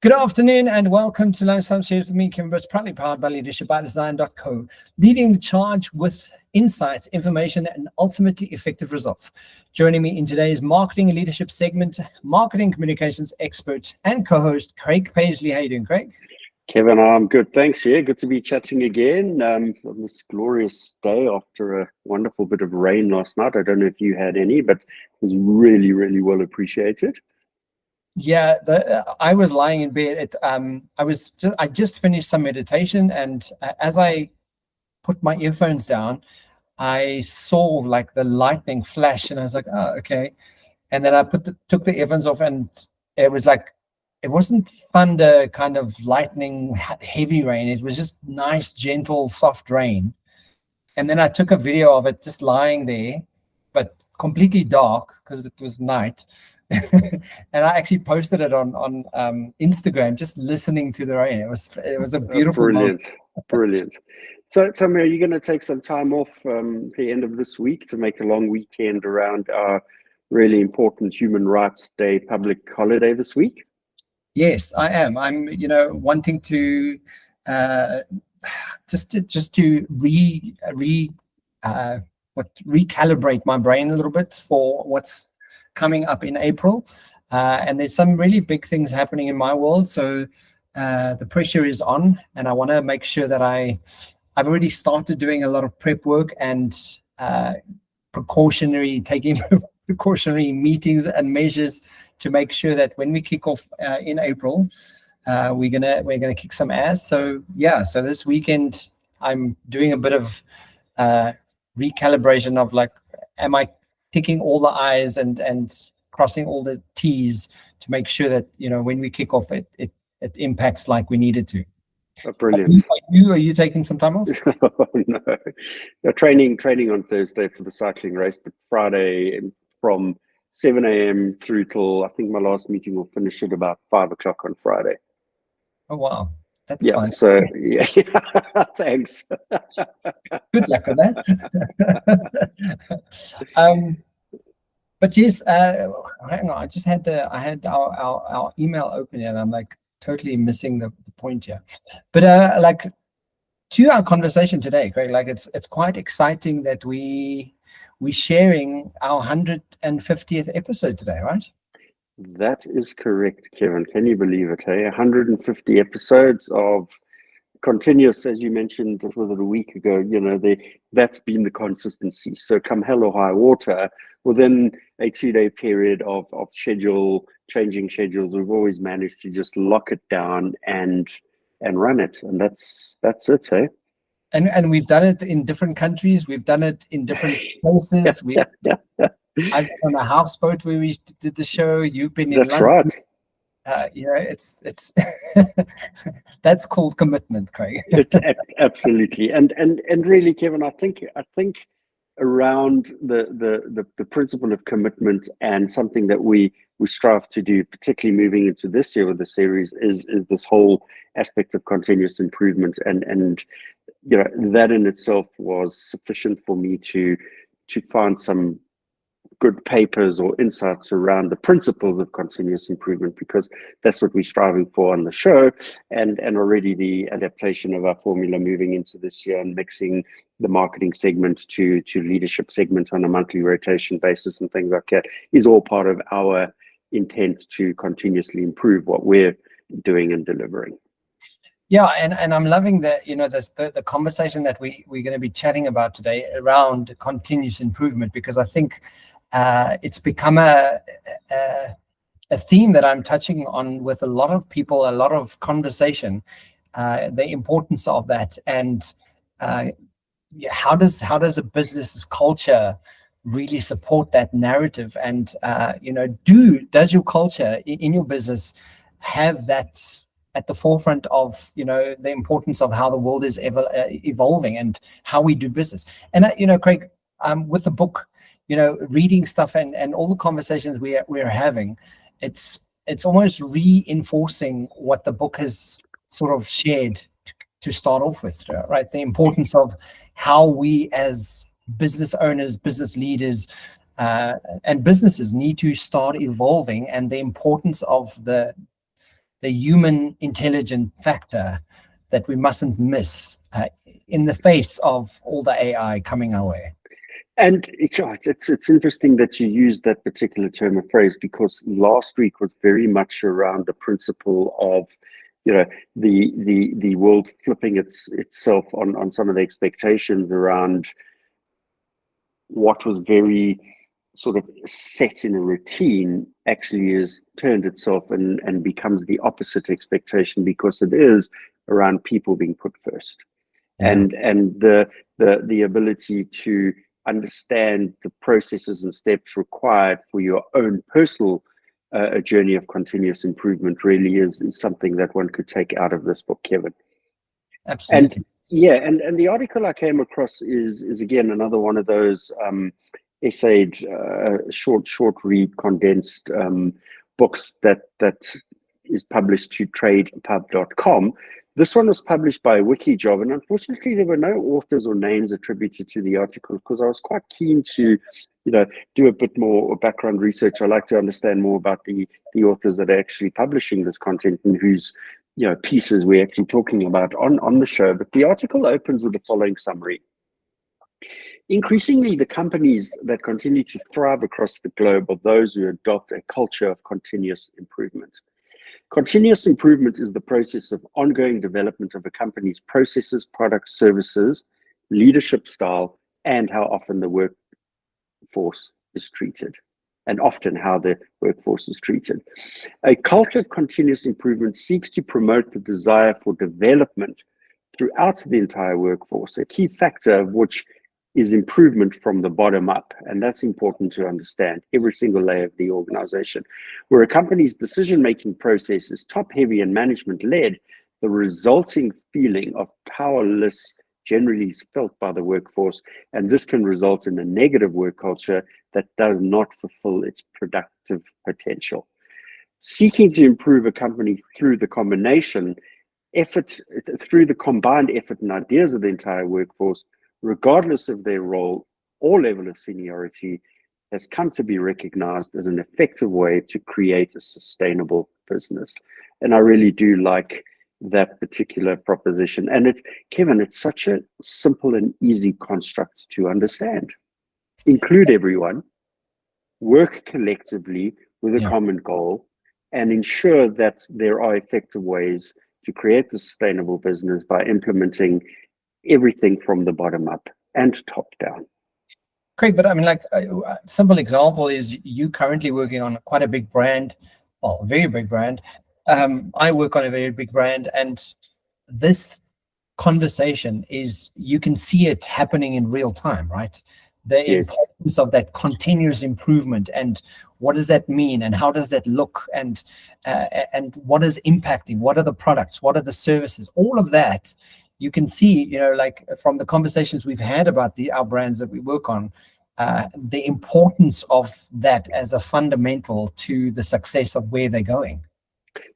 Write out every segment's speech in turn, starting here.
Good afternoon and welcome to Lunchtime Shares with me, Kevin Britz, proudly powered by leadershipbydesign.co, leading the charge with insights, information, and ultimately effective results. Joining me in today's marketing and leadership segment, marketing communications expert and co-host, Craig Paisley. How are you doing, Craig? Kevin, I'm good. Thanks. Yeah, good to be chatting again on this glorious day after a wonderful bit of rain last night. I don't know if you had any, but it was really, really well appreciated. Yeah, I was lying in bed. I just finished some meditation, and as I put my earphones down, I saw like the lightning flash, and I was like, "Oh, okay." And then I took the earphones off, and it was like it wasn't thunder, kind of lightning, heavy rain. It was just nice, gentle, soft rain. And then I took a video of it just lying there, but completely dark because it was night. And I actually posted it on Instagram, just listening to the rain. It was a beautiful Brilliant, moment. Brilliant. So tell me, are you going to take some time off the end of this week to make a long weekend around our really important Human Rights Day public holiday this week? Yes, I am. I'm, wanting to just to recalibrate my brain a little bit for what's coming up in April. And there's some really big things happening in my world. So the pressure is on, and I want to make sure that I've already started doing a lot of prep work and taking precautionary meetings and measures to make sure that when we kick off in April, we're gonna kick some ass. So yeah, so this weekend I'm doing a bit of recalibration of like, am I ticking all the I's and crossing all the T's to make sure that when we kick off it impacts like we need it to. Brilliant. Are you taking some time off? No, training on Thursday for the cycling race, but Friday from 7 a.m. through till I think my last meeting will finish at about 5 o'clock on Friday. Oh wow, that's fun. So yeah, thanks. Good luck with that. But yes, hang on. I had our email open and I'm like totally missing the point here. But like to our conversation today, Craig, like it's quite exciting that we're sharing our 150th episode today, right? That is correct, Kevin. Can you believe it? Hey, 150 episodes of continuous, as you mentioned, was it a week ago? That's been the consistency. So come hell or high water, within a 2-day period of changing schedules, we've always managed to just lock it down and run it, and that's it, hey. And we've done it in different countries. We've done it in different places. I've been on a houseboat where we did the show. You've been in That's London. Right. It's that's called commitment, Craig. Absolutely, and really, Kevin, I think around the principle of commitment, and something that we strive to do, particularly moving into this year with the series, is this whole aspect of continuous improvement, and that in itself was sufficient for me to find some good papers or insights around the principles of continuous improvement, because that's what we're striving for on the show, and already the adaptation of our formula moving into this year and mixing the marketing segment to leadership segment on a monthly rotation basis and things like that is all part of our intent to continuously improve what we're doing and delivering. Yeah, and I'm loving the conversation that we're going to be chatting about today around continuous improvement, because I think it's become a theme that I'm touching on with a lot of people, a lot of conversation, the importance of that, and how does a business culture really support that narrative, and does your culture in your business have that at the forefront of the importance of how the world is evolving and how we do business. And Craig, with the book, reading stuff and all the conversations we're having, it's almost reinforcing what the book has sort of shared to start off with, right? The importance of how we as business owners, business leaders, and businesses need to start evolving, and the importance of the human intelligent factor that we mustn't miss in the face of all the AI coming our way. And it's interesting that you use that particular term or phrase, because last week was very much around the principle of, the world flipping itself on some of the expectations around what was very sort of set in a routine actually is turned itself and becomes the opposite expectation, because it is around people being put first. Yeah. And the ability to understand the processes and steps required for your own personal journey of continuous improvement really is something that one could take out of this book, Kevin. Absolutely. And yeah, and the article I came across is again another one of those essayed, short read, condensed books that is published to tradepub.com. This one was published by Wikijob, and unfortunately there were no authors or names attributed to the article, because I was quite keen to, do a bit more background research. I like to understand more about the authors that are actually publishing this content and whose pieces we're actually talking about on the show. But the article opens with the following summary. Increasingly, the companies that continue to thrive across the globe are those who adopt a culture of continuous improvement. Continuous improvement is the process of ongoing development of a company's processes, products, services, leadership style, and how often the workforce is treated, and often how the workforce is treated. A culture of continuous improvement seeks to promote the desire for development throughout the entire workforce, a key factor of which is improvement from the bottom up. And that's important to understand, every single layer of the organization. Where a company's decision-making process is top-heavy and management-led, the resulting feeling of powerless generally is felt by the workforce, and this can result in a negative work culture that does not fulfill its productive potential. Seeking to improve a company through the combined effort and ideas of the entire workforce, regardless of their role or level of seniority, has come to be recognized as an effective way to create a sustainable business. And I really do like that particular proposition. And Kevin, it's such a simple and easy construct to understand. Include everyone, work collectively with a common goal, and ensure that there are effective ways to create the sustainable business by implementing everything from the bottom up and top down. Craig, but I mean, like a simple example is you currently working on quite a big brand, well, a very big brand. I work on a very big brand, and this conversation is, you can see it happening in real time, right? The importance of that continuous improvement, and what does that mean, and how does that look, and what is impacting, what are the products, what are the services, all of that. You can see, like from the conversations we've had about our brands that we work on, the importance of that as a fundamental to the success of where they're going.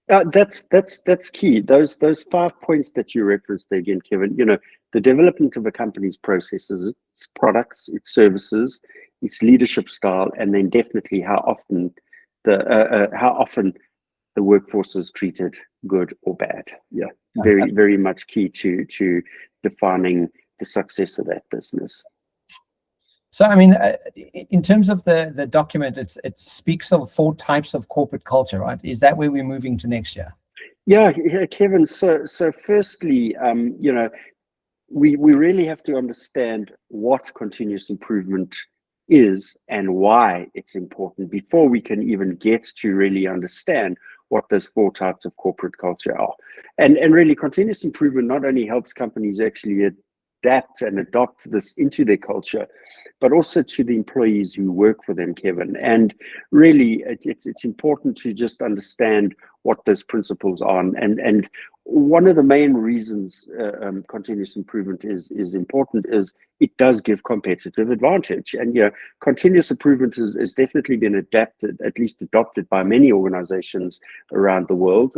That's key. Those 5 points that you referenced again, Kevin. The development of a company's processes, its products, its services, its leadership style, and then definitely how often the workforce is treated, good or bad. Yeah, very, very much key to defining the success of that business. So, I mean, in terms of the document, it speaks of 4 types of corporate culture, right? Is that where we're moving to next year? Yeah, Kevin. So firstly, we really have to understand what continuous improvement is and why it's important before we can even get to really understand what those 4 types of corporate culture are. And really, continuous improvement not only helps companies actually adapt and adopt this into their culture, but also to the employees who work for them, Kevin. And really, it's important to just understand what those principles are. And one of the main reasons continuous improvement is important is it does give competitive advantage. And continuous improvement has definitely been at least adopted by many organizations around the world.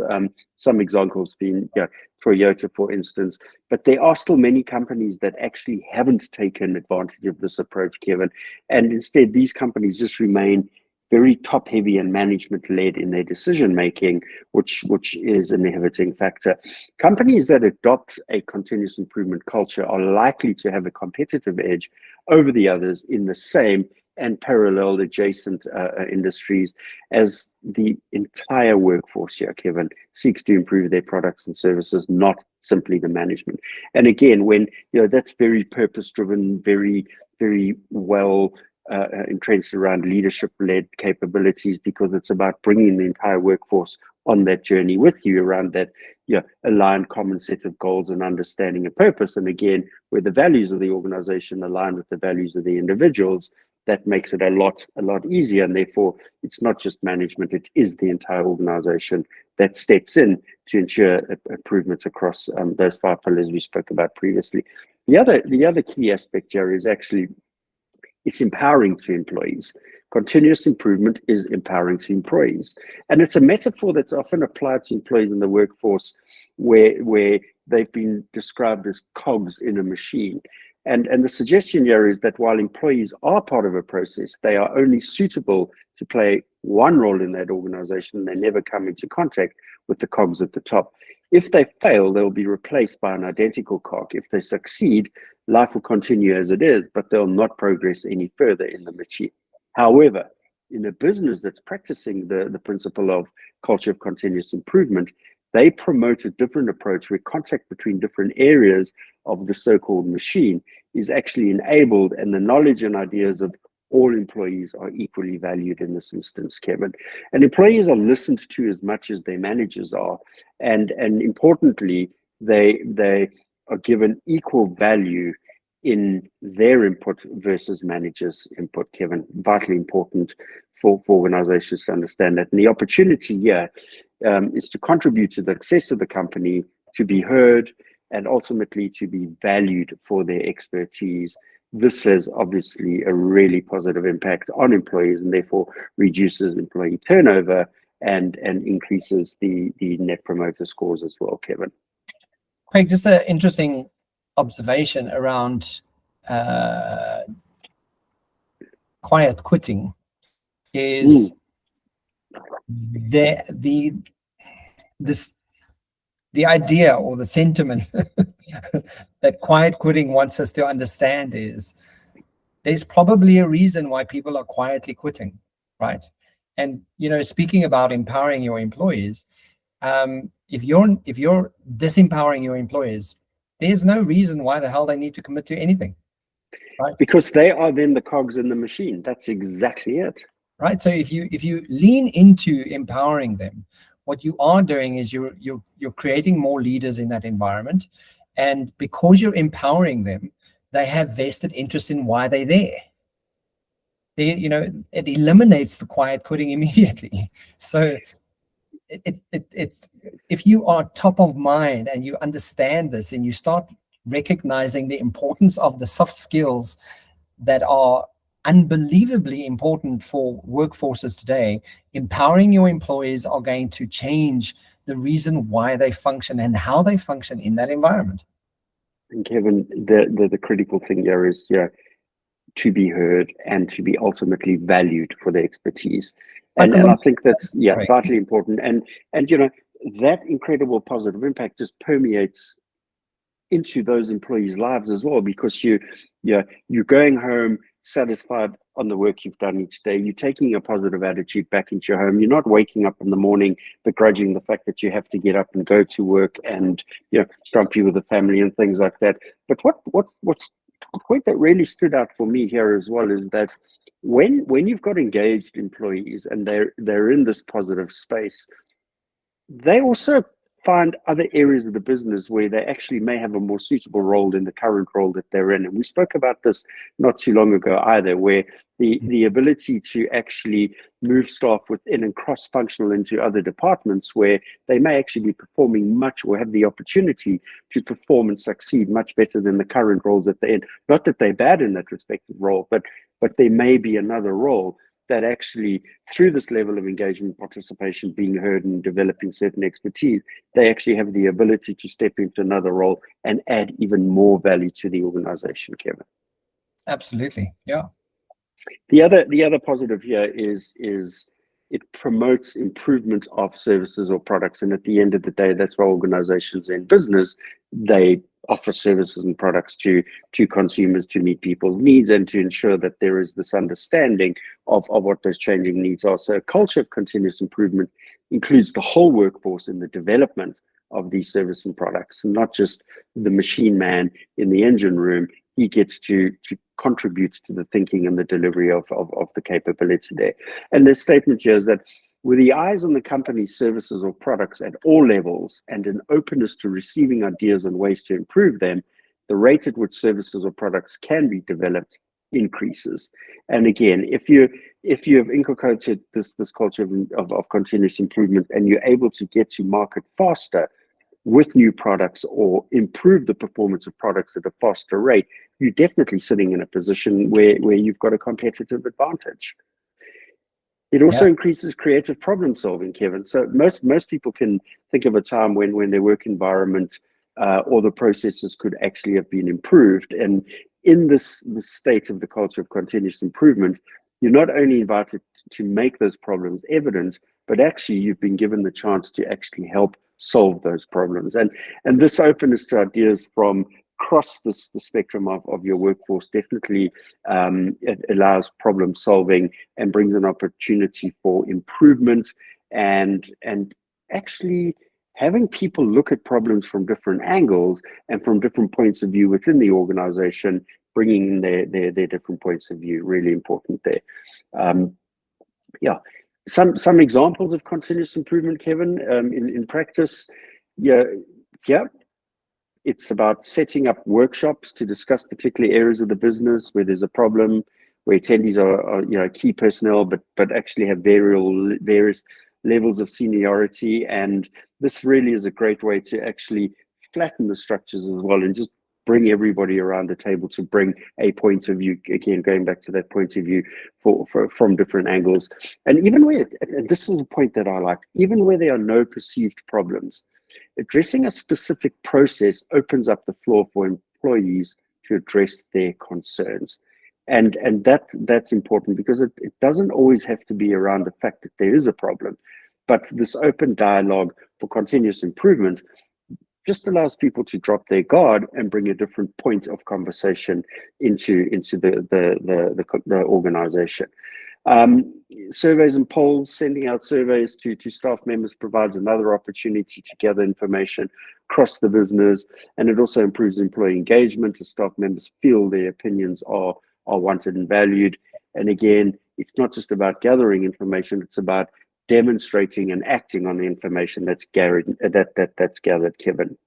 Some examples being Toyota, for instance, but there are still many companies that actually haven't taken advantage of this approach, Kevin. And instead, these companies just remain very top heavy and management led in their decision making, which is an inhibiting factor. Companies that adopt a continuous improvement culture are likely to have a competitive edge over the others in the same and parallel adjacent industries, as the entire workforce here, Kevin, seeks to improve their products and services, not simply the management. And again, when that's very purpose driven, very well entrenched around leadership-led capabilities, because it's about bringing the entire workforce on that journey with you around that aligned common set of goals and understanding and purpose. And again, where the values of the organization align with the values of the individuals, that makes it a lot easier. And therefore, it's not just management, it is the entire organization that steps in to ensure improvements across those 5 pillars we spoke about previously. The other key aspect here is actually it's empowering to employees. Continuous improvement is empowering to employees. And it's a metaphor that's often applied to employees in the workforce where they've been described as cogs in a machine. And the suggestion here is that while employees are part of a process, they are only suitable to play one role in that organization. They never come into contact with the cogs at the top. If they fail, they'll be replaced by an identical cog. If they succeed, life will continue as it is, but they'll not progress any further in the machine. However, in a business that's practicing the principle of culture of continuous improvement, they promote a different approach where contact between different areas of the so-called machine is actually enabled, and the knowledge and ideas of all employees are equally valued in this instance, Kevin. And employees are listened to as much as their managers are. And importantly, they are given equal value in their input versus managers' input, Kevin. Vitally important for organizations to understand that. And the opportunity here is to contribute to the success of the company, to be heard, and ultimately to be valued for their expertise. This has obviously a really positive impact on employees, and therefore reduces employee turnover and increases the net promoter scores as well, Kevin. Craig, just an interesting observation around quiet quitting is the idea or the sentiment that quiet quitting wants us to understand is there's probably a reason why people are quietly quitting, right? And speaking about empowering your employees, if you're disempowering your employees, there's no reason why the hell they need to commit to anything, right? Because they are then the cogs in the machine. That's exactly it. Right. So if you lean into empowering them, what you are doing is you're creating more leaders in that environment, and because you're empowering them, they have vested interest in why they're there. It eliminates the quiet quitting immediately. So it's if you are top of mind and you understand this and you start recognizing the importance of the soft skills that are unbelievably important for workforces today, empowering your employees are going to change the reason why they function and how they function in that environment. And Kevin, the critical thing there is to be heard and to be ultimately valued for their expertise. And I think that's vitally important. And that incredible positive impact just permeates into those employees' lives as well, because you're going home satisfied on the work you've done each day. You're taking a positive attitude back into your home. You're not waking up in the morning begrudging the fact that you have to get up and go to work and grumpy with the family and things like that. But what's the point that really stood out for me here as well is that when you've got engaged employees and they're in this positive space, they also find other areas of the business where they actually may have a more suitable role than the current role that they're in. And we spoke about this not too long ago either, where the ability to actually move staff within and cross-functional into other departments where they may actually be performing much or have the opportunity to perform and succeed much better than the current roles that they're in. Not that they're bad in that respective role, but there may be another role that actually, through this level of engagement, participation, being heard and developing certain expertise, they actually have the ability to step into another role and add even more value to the organization, Kevin. Absolutely, yeah. The other positive here is it promotes improvement of services or products, and at the end of the day, that's why organizations in business, they offer services and products to consumers to meet people's needs and to ensure that there is this understanding of what those changing needs are. So a culture of continuous improvement includes the whole workforce in the development of these services and products, and not just the machine man in the engine room. He gets to contribute to the thinking and the delivery of the capability there. And the statement here is that with the eyes on the company's services or products at all levels and an openness to receiving ideas and ways to improve them, the rate at which services or products can be developed increases. And again, if you have inculcated this culture of continuous improvement, and you're able to get to market faster with new products or improve the performance of products at a faster rate, you're definitely sitting in a position where you've got a competitive advantage. It also increases creative problem solving, Kevin. So most people can think of a time when their work environment or the processes could actually have been improved. And in this state of the culture of continuous improvement, you're not only invited to make those problems evident, but actually you've been given the chance to actually help solve those problems. And this openness to ideas from across the spectrum of your workforce definitely it allows problem solving and brings an opportunity for improvement, and actually having people look at problems from different angles and from different points of view within the organization, bringing in their different points of view, really important there. Some examples of continuous improvement, Kevin, in practice. It's about setting up workshops to discuss particular areas of the business where there's a problem, where attendees are key personnel, but actually have various levels of seniority. And this really is a great way to actually flatten the structures as well, and just bring everybody around the table to bring a point of view, again, going back to that point of view from different angles. And even where, and this is a point that I like, even where there are no perceived problems, addressing a specific process opens up the floor for employees to address their concerns. And that's important, because it doesn't always have to be around the fact that there is a problem, but this open dialogue for continuous improvement just allows people to drop their guard and bring a different point of conversation into the organization. Surveys and polls, sending out surveys to staff members provides another opportunity to gather information across the business, and it also improves employee engagement as staff members feel their opinions are wanted and valued. And again, it's not just about gathering information, it's about demonstrating and acting on the information that's gathered, Kevin.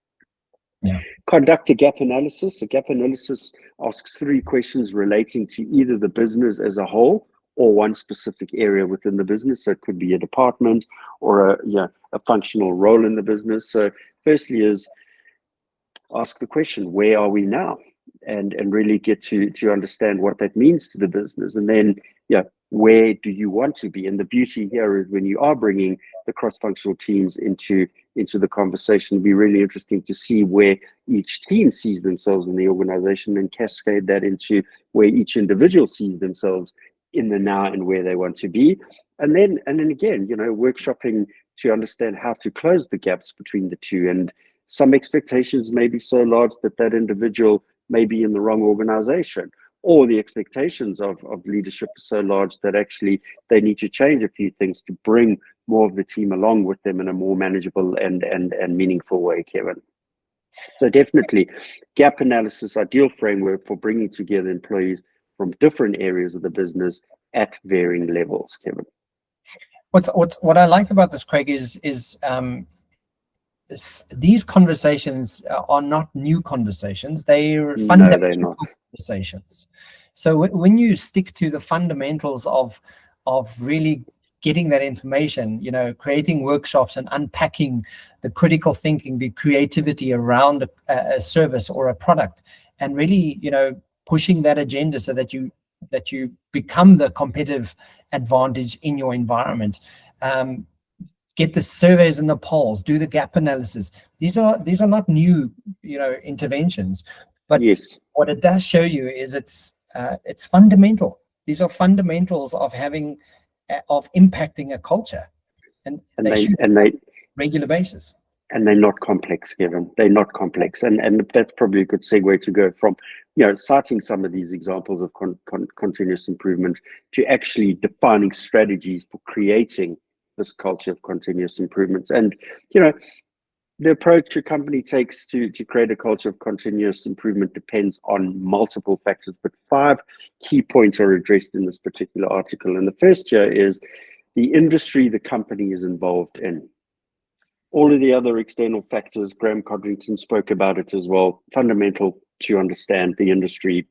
Yeah. Conduct a gap analysis. A gap analysis asks 3 questions relating to either the business as a whole or one specific area within the business. So it could be a department or a functional role in the business. So firstly is ask the question, where are we now? And really get to understand what that means to the business. And then, where do you want to be? And the beauty here is when you are bringing the cross-functional teams into the conversation, it'll be really interesting to see where each team sees themselves in the organization, and cascade that into where each individual sees themselves in the now and where they want to be. And then again, workshopping to understand how to close the gaps between the two. And some expectations may be so large that individual may be in the wrong organization, or the expectations of leadership are so large that actually they need to change a few things to bring more of the team along with them in a more manageable and meaningful way, Kevin. So definitely, gap analysis, ideal framework for bringing together employees from different areas of the business at varying levels, Kevin. What I like about this, Craig, is these conversations are not new conversations. They're fundamental conversations. So when you stick to the fundamentals of really getting that information, creating workshops and unpacking the critical thinking, the creativity around a service or a product, and really, pushing that agenda so that you become the competitive advantage in your environment. Get the surveys and the polls, do the gap analysis. These are not new, interventions, but yes, what it does show you is it's fundamental. these are fundamentals of having, of impacting a culture, and they should regular basis. And they're not complex, Kevin. They're not complex, and that's probably a good segue to go from, citing some of these examples of continuous improvement to actually defining strategies for creating this culture of continuous improvement. And the approach your company takes to create a culture of continuous improvement depends on multiple factors, but 5 key points are addressed in this particular article. And the first here is the industry the company is involved in. All of the other external factors, Graham Codrington spoke about it as well, fundamental to understand the industry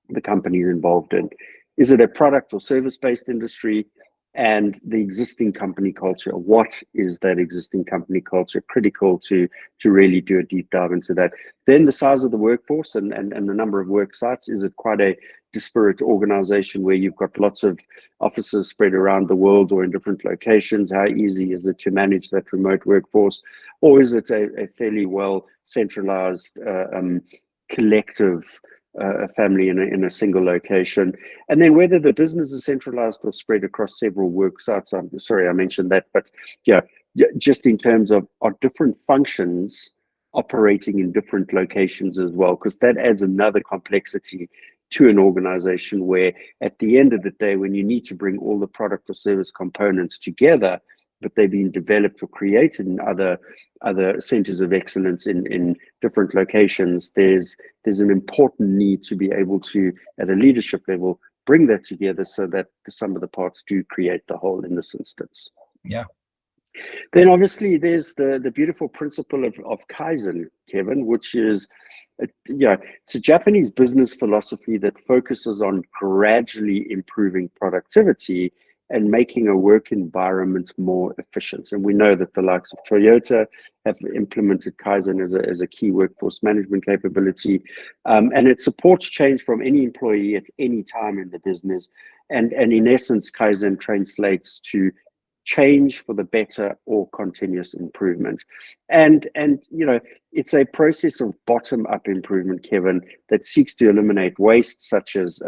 the company is involved in. Is it a product or service-based industry? And the existing company culture, what is that existing company culture? Critical to really do a deep dive into that. Then the size of the workforce and the number of work sites. Is it quite a disparate organization where you've got lots of offices spread around the world or in different locations? How easy is it to manage that remote workforce? Or is it a fairly well centralized collective a family in a single location? And then whether the business is centralized or spread across several work sites. I'm sorry I mentioned that, but just in terms of are different functions operating in different locations as well, because that adds another complexity to an organization where at the end of the day, when you need to bring all the product or service components together, but they've been developed or created in other centers of excellence in different locations, there's an important need to be able to, at a leadership level, bring that together so that the sum of the parts do create the whole in this instance. Yeah. Then obviously there's the beautiful principle of Kaizen, Kevin, which is, it's a Japanese business philosophy that focuses on gradually improving productivity and making a work environment more efficient. And we know that the likes of Toyota have implemented Kaizen as a key workforce management capability. And it supports change from any employee at any time in the business. And in essence, Kaizen translates to change for the better or continuous improvement. And it's a process of bottom-up improvement, Kevin, that seeks to eliminate waste such as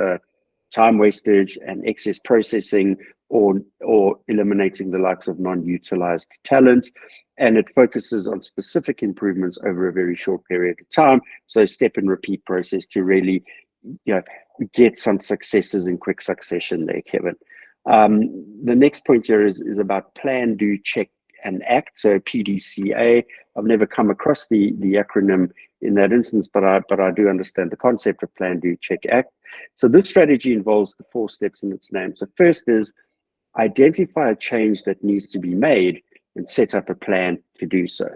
time wastage and excess processing, or eliminating the likes of non-utilized talent. And it focuses on specific improvements over a very short period of time. So step and repeat process to really get some successes in quick succession there, Kevin. The next point here is about plan, do, check, and act. So PDCA. I've never come across the acronym in that instance, but I do understand the concept of plan, do, check, act. So this strategy involves the 4 steps in its name. So first is identify a change that needs to be made and set up a plan to do so.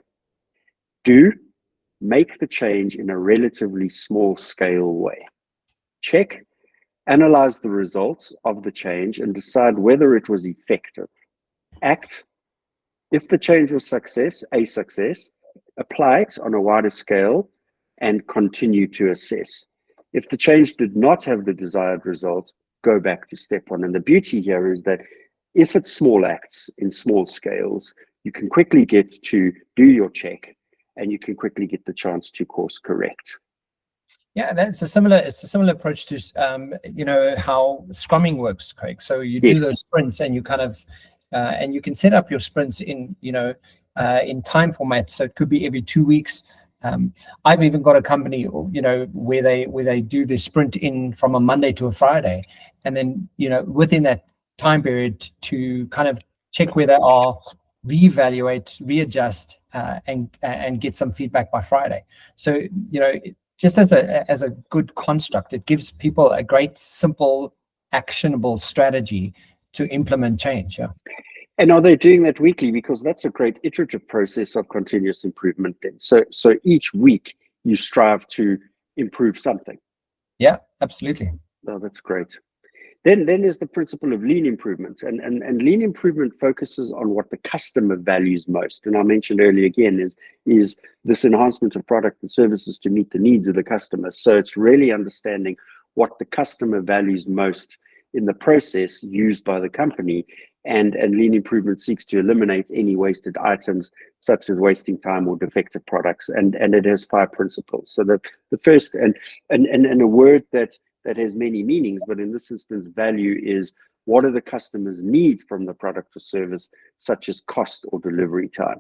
Do, make the change in a relatively small scale way. Check, analyze the results of the change and decide whether it was effective. Act, if the change was a success, apply it on a wider scale and continue to assess. If the change did not have the desired result, go back to step 1. And the beauty here is that if it's small acts in small scales, you can quickly get to do your check and you can quickly get the chance to course correct. Yeah, it's a similar approach to how scrumming works, Craig. So you do those sprints and you kind of and you can set up your sprints in time format. So it could be every 2 weeks. I've even got a company, where they do the sprint in from a Monday to a Friday, and then within that time period to kind of check where they are, reevaluate, readjust, and get some feedback by Friday. So just as a good construct, it gives people a great, simple, actionable strategy to implement change. Yeah. And are they doing that weekly? Because that's a great iterative process of continuous improvement then. So each week you strive to improve something. Yeah, absolutely. Oh, that's great. Then there's the principle of lean improvement. And lean improvement focuses on what the customer values most. And I mentioned earlier again is this enhancement of product and services to meet the needs of the customer. So it's really understanding what the customer values most in the process used by the company. And lean improvement seeks to eliminate any wasted items, such as wasting time or defective products. And it has 5 principles. So the first, and a word that that has many meanings, but in this instance, value is what are the customer's needs from the product or service, such as cost or delivery time.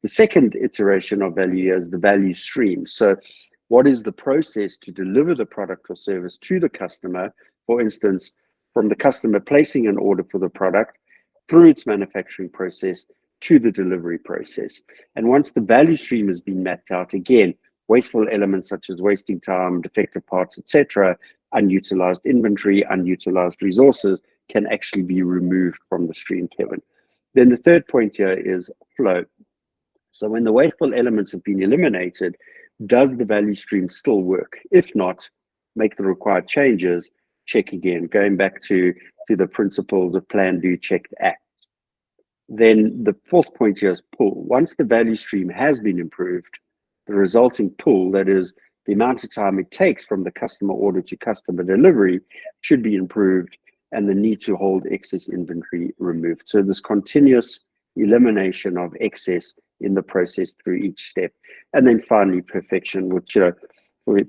The second iteration of value is the value stream. So what is the process to deliver the product or service to the customer? For instance, from the customer placing an order for the product through its manufacturing process to the delivery process. And once the value stream has been mapped out, again, wasteful elements such as wasting time, defective parts, etc., unutilized inventory, unutilized resources can actually be removed from the stream, Kevin. Then the third point here is flow. So when the wasteful elements have been eliminated, does the value stream still work? If not, make the required changes, check again, going back to the principles of plan, do, check, act. Then the fourth point here is pull. Once the value stream has been improved, the resulting pull, that is the amount of time it takes from the customer order to customer delivery, should be improved, and the need to hold excess inventory removed. So this continuous elimination of excess in the process through each step. And then finally, perfection, which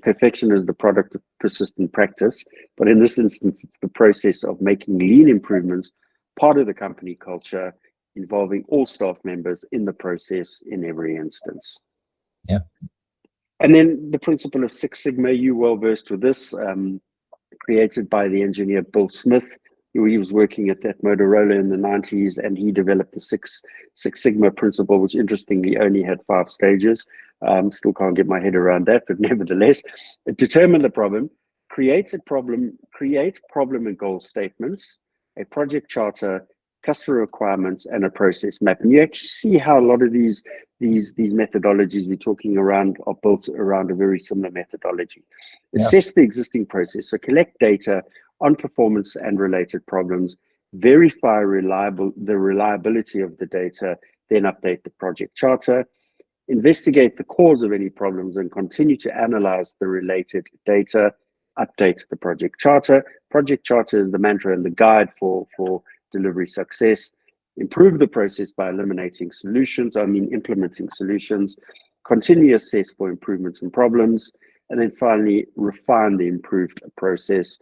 perfection is the product of persistent practice, but in this instance, it's the process of making lean improvements part of the company culture, involving all staff members in the process in every instance. Yeah. And then the principle of Six Sigma, you well versed with this, created by the engineer Bill Smith. He was working at that Motorola in the 90s, and he developed the Six Sigma principle, which interestingly only had 5 stages. Still can't get my head around that, but nevertheless, determine the problem, create problem and goal statements, a project charter, customer requirements, and a process map. And you actually see how a lot of these methodologies we're talking around are built around a very similar methodology. Yeah. Assess the existing process. So collect data on performance and related problems, verify the reliability of the data, then update the project charter, investigate the cause of any problems and continue to analyze the related data, update the project charter. Project charter is the mantra and the guide for delivery success. Improve the process by implementing solutions, continue assess for improvements and problems, and then finally refine the improved process.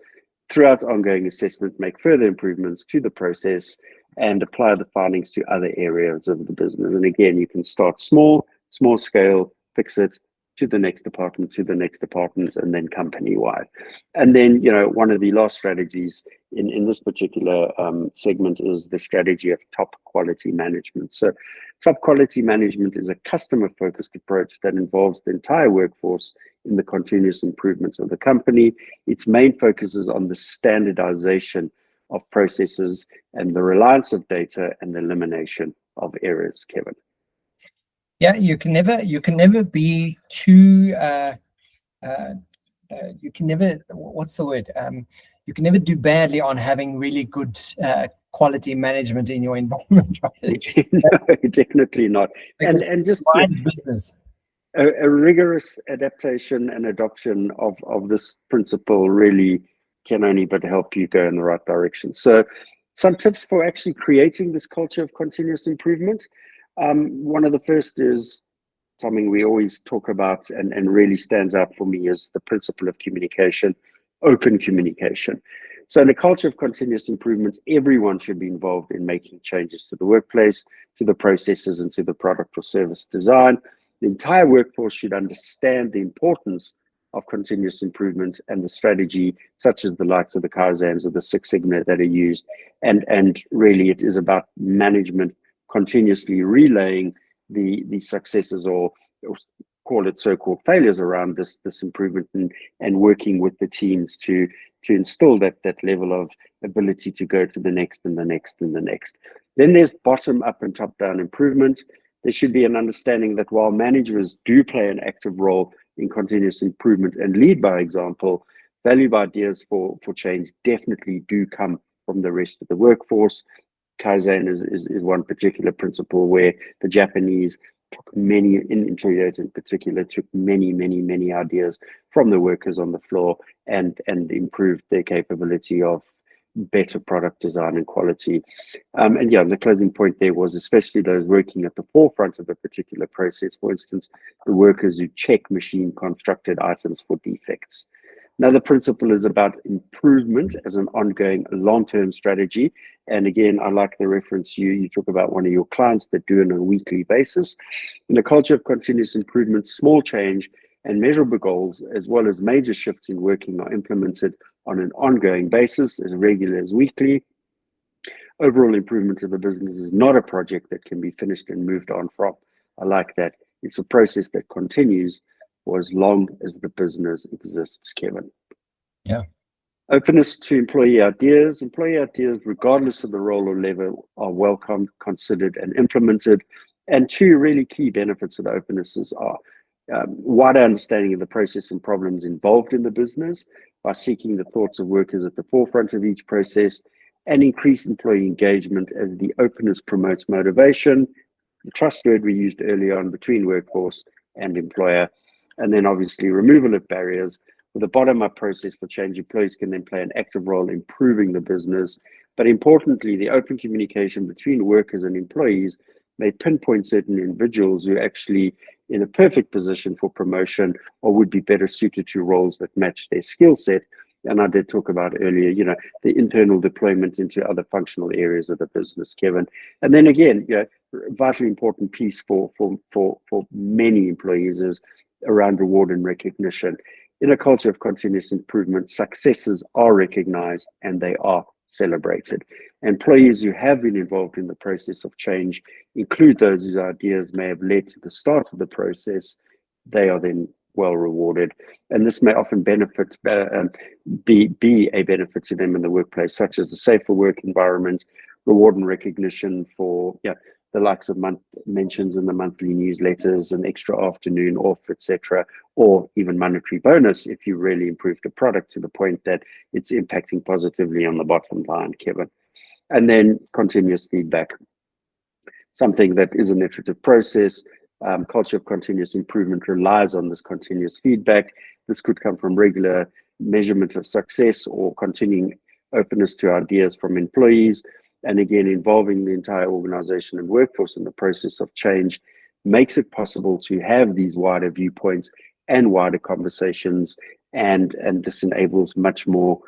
Throughout ongoing assessment, make further improvements to the process and apply the findings to other areas of the business. And again, you can start small scale, fix it, to the next department, and then company-wide. And then, one of the last strategies in this particular segment is the strategy of top quality management. So top quality management is a customer-focused approach that involves the entire workforce in the continuous improvement of the company. Its main focus is on the standardization of processes and the reliance of data and the elimination of errors, Kevin. Yeah, you can never be too you can never, what's the word? You can never do badly on having really good quality management in your environment, right? No, definitely not. And just business. A rigorous adaptation and adoption of this principle really can only but help you go in the right direction. So some tips for actually creating this culture of continuous improvement. One of the first is something we always talk about and really stands out for me is the principle of communication, open communication. So in a culture of continuous improvements, everyone should be involved in making changes to the workplace, to the processes, and to the product or service design. The entire workforce should understand the importance of continuous improvement and the strategy, such as the likes of the Kaizens or the Six Sigma that are used. And really it is about management continuously relaying the successes or call it so-called failures around this improvement and working with the teams to instill that level of ability to go to the next and the next and the next. Then there's bottom up and top down improvement. There should be an understanding that while managers do play an active role in continuous improvement and lead by example, valuable ideas for change definitely do come from the rest of the workforce. Kaizen is one particular principle where the Japanese took many, in Toyota in particular, took many ideas from the workers on the floor and improved their capability of better product design and quality. And yeah, the closing point there was especially those working at the forefront of a particular process, for instance, the workers who check machine constructed items for defects. Another principle is about improvement as an ongoing long-term strategy. And again, I like the reference you talk about one of your clients that do it on a weekly basis. In a culture of continuous improvement, small change and measurable goals, as well as major shifts in working, are implemented on an ongoing basis, as regular as weekly. Overall improvement of the business is not a project that can be finished and moved on from. I like that. It's a process that continues for as long as the business exists, Kevin. Yeah. Openness to employee ideas. Employee ideas, regardless of the role or level, are welcomed, considered, and implemented. And two really key benefits of the opennesses are wider understanding of the process and problems involved in the business by seeking the thoughts of workers at the forefront of each process, and increase employee engagement as the openness promotes motivation, the trust word we used earlier on between workforce and employer, and then obviously removal of barriers. With a bottom-up process for change, employees can then play an active role in improving the business. But importantly, the open communication between workers and employees may pinpoint certain individuals who are actually in a perfect position for promotion or would be better suited to roles that match their skill set. And I did talk about earlier, the internal deployment into other functional areas of the business, Kevin. And then again, vitally important piece for many employees is around reward and recognition. In a culture of continuous improvement, successes are recognized and they are celebrated. Employees who have been involved in the process of change include those whose ideas may have led to the start of the process. They are then well rewarded, and this may often benefit be a benefit to them in the workplace, such as a safer work environment, reward and recognition for the likes of mentions in the monthly newsletters, an extra afternoon off, etc., or even monetary bonus if you really improved the product to the point that it's impacting positively on the bottom line, Kevin. And then continuous feedback, something that is an iterative process. Culture of continuous improvement relies on this continuous feedback. This could come from regular measurement of success or continuing openness to ideas from employees. And again, involving the entire organization and workforce in the process of change makes it possible to have these wider viewpoints and wider conversations. And this enables much more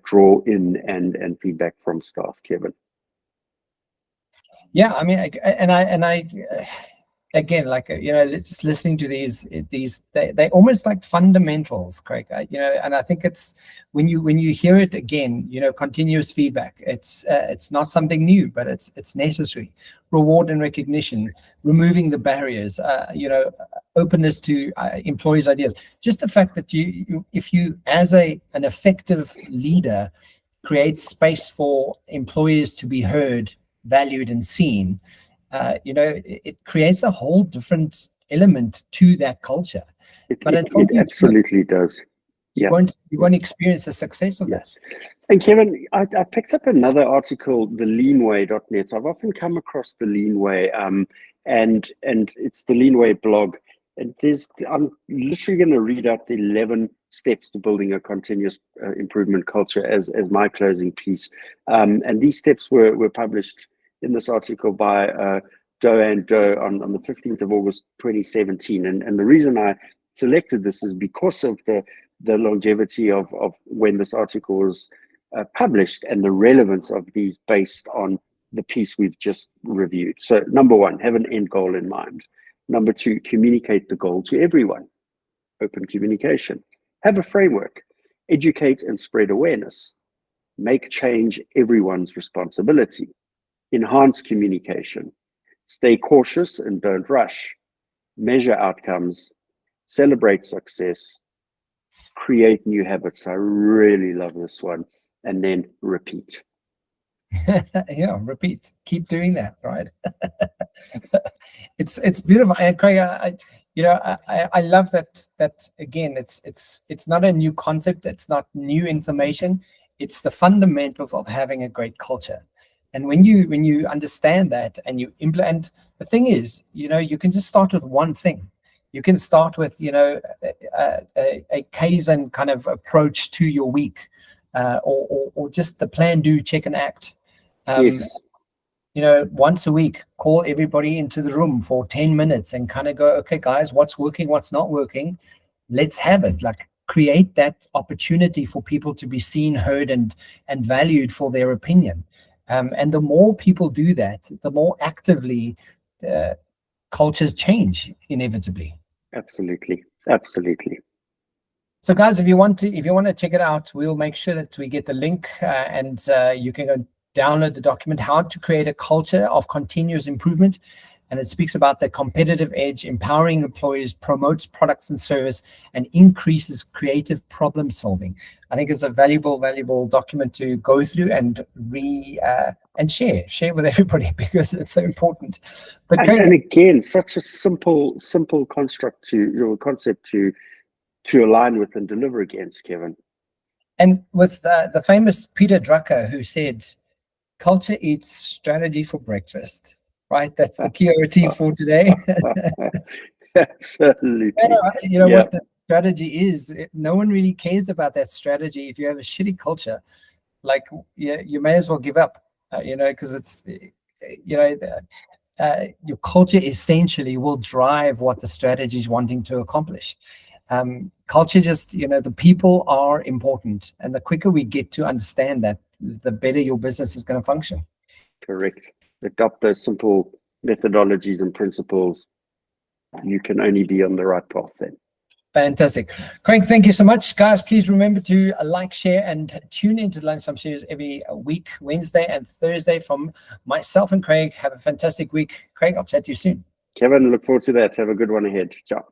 draw in and feedback from staff, Kevin. Yeah, I mean, I again, just listening to these, they almost like fundamentals, Craig. And I think it's when you hear it again, continuous feedback. It's not something new, but it's necessary. Reward and recognition, removing the barriers. Openness to employees' ideas. Just the fact that if you, as an effective leader, create space for employees to be heard, valued, and seen. It creates a whole different element to that culture. But it absolutely does. You won't experience the success of that. And Kevin, I picked up another article, the leanway.net. I've often come across the Leanway, and it's the Leanway blog. And I'm literally going to read out the 11 steps to building a continuous improvement culture as my closing piece. And these steps were published in this article by Doe on the 15th of August 2017. And the reason I selected this is because of the longevity of when this article was published and the relevance of these based on the piece we've just reviewed. So number one, have an end goal in mind. Number two, communicate the goal to everyone. Open communication. Have a framework. Educate and spread awareness. Make change everyone's responsibility. Enhance communication. Stay cautious and don't rush. Measure outcomes. Celebrate success. Create new habits. I really love this one. And then repeat. Yeah, repeat. Keep doing that, right? It's beautiful. And Craig, I love that again. It's not a new concept. It's not new information. It's the fundamentals of having a great culture. And when you understand that and you implement, the thing is, you can just start with one thing. You can start with a Kaizen kind of approach to your week, or just the plan, do, check, and act. Yes. Once a week, call everybody into the room for 10 minutes and kind of go, okay, guys, what's working, what's not working? Let's have it. Like, create that opportunity for people to be seen, heard, and valued for their opinion. And the more people do that, the more actively cultures change inevitably. Absolutely. Absolutely. So guys, if you want to check it out, we'll make sure that we get the link and you can go download the document, How to Create a Culture of Continuous Improvement. And it speaks about the competitive edge, empowering employees, promotes products and service, and increases creative problem solving. I think it's a valuable document to go through and share with everybody, because it's so important. But and again, such a simple construct to your concept to align with and deliver against, Kevin. And with the famous Peter Drucker, who said, "Culture eats strategy for breakfast." Right, that's the QRT for today. Absolutely. What the strategy is. No one really cares about that strategy. If you have a shitty culture, like you may as well give up. Because it's your culture essentially will drive what the strategy is wanting to accomplish. Culture just, the people are important, and the quicker we get to understand that, the better your business is going to function. Correct. Adopt those simple methodologies and principles. You can only be on the right path then. Fantastic. Craig, thank you so much. Guys, please remember to like, share, and tune into the Lunchtime Series every week, Wednesday and Thursday, from myself and Craig. Have a fantastic week. Craig, I'll chat to you soon. Kevin, look forward to that. Have a good one ahead. Ciao.